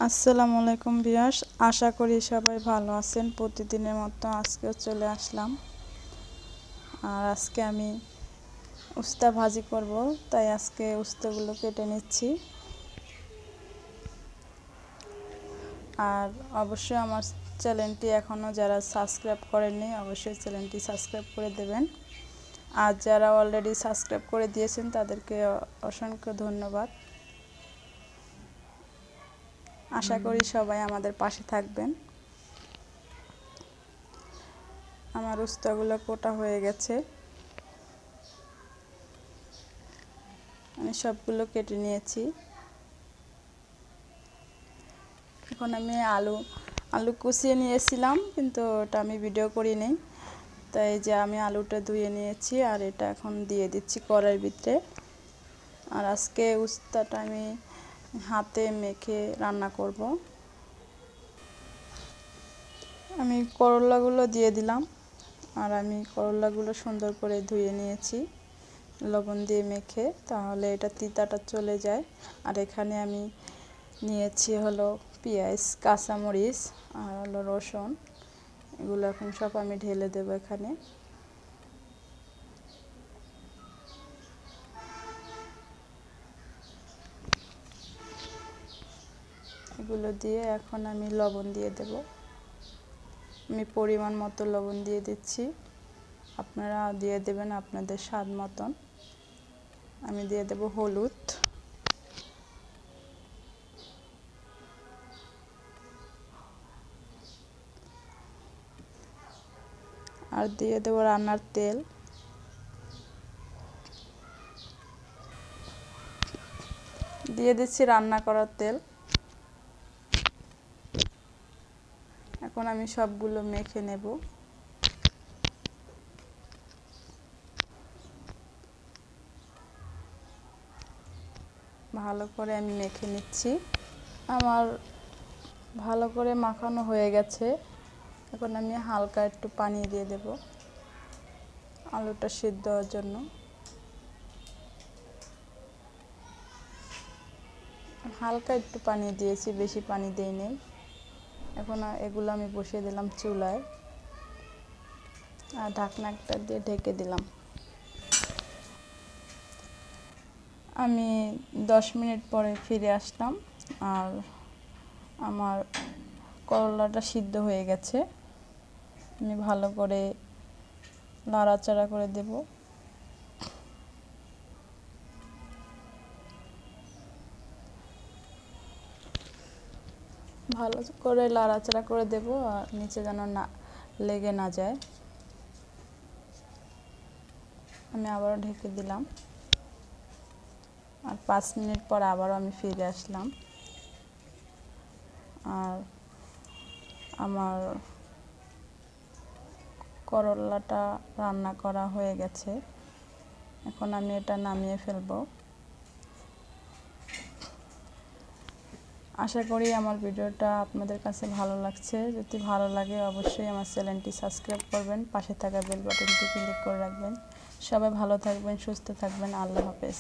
আসসালামু আলাইকুম ভিউয়ার্স, আশা করি সবাই ভালো আছেন। প্রতিদিনের মতো আজকেও চলে আসলাম। আর আজকে আমি উস্তা ভাজি করব, তাই আজকে উস্তাগুলো কেটে নিচ্ছি। আর অবশ্যই আমার চ্যানেলটি এখনও যারা সাবস্ক্রাইব করেননি অবশ্যই চ্যানেলটি সাবস্ক্রাইব করে দেবেন। আর যারা অলরেডি সাবস্ক্রাইব করে দিয়েছেন তাদেরকে অসংখ্য ধন্যবাদ। আশা করি সবাই আমাদের পাশে থাকবেন। আমার উস্তাগুলো কোটা হয়ে গেছে, আমি সবগুলো কেটে নিয়েছি। এখন আমি আলু কুচিয়ে নিয়েছিলাম, কিন্তু ওটা আমি ভিডিও করিনি, তাই যে আমি আলুটা ধুয়ে নিয়েছি আর এটা এখন দিয়ে দিচ্ছি কড়াইয়ের ভিতরে। আর আজকে উস্তাটা আমি হাতে মেখে রান্না করব। আমি করলাগুলো দিয়ে দিলাম, আর আমি করলাগুলো সুন্দর করে ধুয়ে নিয়েছি লবণ দিয়ে মেখে, তাহলে এটা তিতাটা চলে যায়। আর এখানে আমি নিয়েছি হলো পেঁয়াজ, কাঁচামরিচ আর হলো রসুন, এগুলো এখন সব আমি ঢেলে দেবো এখানে। এগুলো দিয়ে এখন আমি লবণ দিয়ে দেব। আমি পরিমাণ মতো লবণ দিয়ে দিচ্ছি, আপনারা দিয়ে দেবেন আপনাদের স্বাদ মতন। আমি দিয়ে দেব হলুদ, আর দিয়ে দেব রান্নার তেল। দিয়ে দিচ্ছি রান্না করার তেল। এখন আমি সবগুলো মেখে নেব। ভালো করে আমি মেখে নিচ্ছি। আমার ভালো করে মাখানো হয়ে গেছে। এখন আমি হালকা একটু পানি দিয়ে দেব আলুটা সিদ্ধ হওয়ার জন্য। হালকা একটু পানি দিয়েছি, বেশি পানি দেইনি। এখন এগুলো আমি বসিয়ে দিলাম চুলায়, আর ঢাকনা একটা দিয়ে ঢেকে দিলাম। আমি 10 মিনিট পরে ফিরে আসলাম, আর আমার করলাটা সিদ্ধ হয়ে গেছে। আমি ভালো করে নাড়াচাড়া করে দেব। ভালো করে নাড়াচাড়া করে দেব, আর নিচে যেন না লেগে না যায়। আমি আবারও ঢেকে দিলাম, আর 5 মিনিট পর আবারও আমি ফিরে আসলাম। আর আমার করলাটা রান্না করা হয়ে গেছে। এখন আমি এটা নামিয়ে ফেলব। আশা করি আমার ভিডিওটা আপনাদের কাছে ভালো লাগছে। যদি ভালো লাগে অবশ্যই আমার চ্যানেলটি সাবস্ক্রাইব করবেন, পাশে থাকা বেল বাটনটি ক্লিক করে রাখবেন। সবাই ভালো থাকবেন, সুস্থ থাকবেন। আল্লাহ হাফেজ।